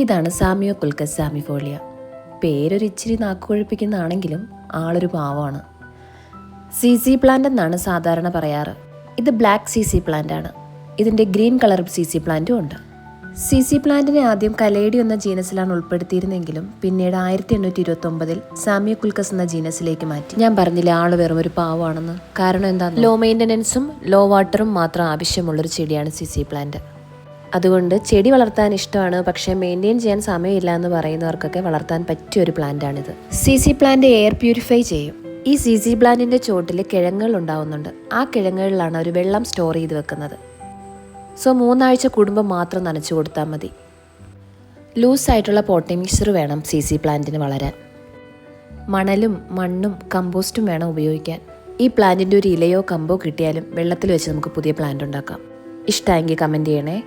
ഇതാണ് സാമിയോ കുൽക്കസ് സാമിഫോളിയ. പേരൊരു ഇച്ചിരി നാക്കുകൊഴിപ്പിക്കുന്നതാണെങ്കിലും ആളൊരു പാവമാണ്. സി പ്ലാന്റ് എന്നാണ് സാധാരണ പറയാറ്. ഇത് ബ്ലാക്ക് സി പ്ലാന്റ് ആണ്. ഇതിൻ്റെ ഗ്രീൻ കളർ സി പ്ലാന്റും ഉണ്ട്. സി പ്ലാന്റിനെ ആദ്യം കലേഡി എന്ന ജീനസിലാണ് ഉൾപ്പെടുത്തിയിരുന്നെങ്കിലും പിന്നീട് 1829 സാമിയോ കുൽക്കസ് എന്ന ജീനസിലേക്ക് മാറ്റി. ഞാൻ പറഞ്ഞില്ല ആള് വെറും ഒരു പാവമാണെന്ന്. കാരണം എന്താ, ലോ മെയിൻ്റനൻസും ലോ വാട്ടറും മാത്രം ആവശ്യമുള്ളൊരു ചെടിയാണ് സി പ്ലാന്റ്. അതുകൊണ്ട് ചെടി വളർത്താൻ ഇഷ്ടമാണ്, പക്ഷേ മെയിൻറ്റെയിൻ ചെയ്യാൻ സമയമില്ല എന്ന് പറയുന്നവർക്കൊക്കെ വളർത്താൻ പറ്റിയൊരു പ്ലാന്റാണിത്. സി പ്ലാന്റ് എയർ പ്യൂരിഫൈ ചെയ്യും. ഈ സി പ്ലാന്റിൻ്റെ ചോട്ടിൽ കിഴങ്ങുകൾ ഉണ്ടാവുന്നുണ്ട്. ആ കിഴങ്ങുകളിലാണ് അവർ വെള്ളം സ്റ്റോർ ചെയ്ത് വെക്കുന്നത്. സോ 3 ആഴ്ച കൂടുമ്പോൾ മാത്രം നനച്ചു കൊടുത്താൽ മതി. ലൂസായിട്ടുള്ള പോട്ടിംഗ് മിക്സ്ചർ വേണം സി പ്ലാന്റിന് വളരാൻ. മണലും മണ്ണും കമ്പോസ്റ്റും വേണം ഉപയോഗിക്കാൻ. ഈ പ്ലാന്റിൻ്റെ ഒരു ഇലയോ കമ്പോ കിട്ടിയാലും വെള്ളത്തിൽ വെച്ച് നമുക്ക് പുതിയ പ്ലാന്റ് ഉണ്ടാക്കാം. ഇഷ്ടമെങ്കിൽ കമൻറ്റ് ചെയ്യണേ.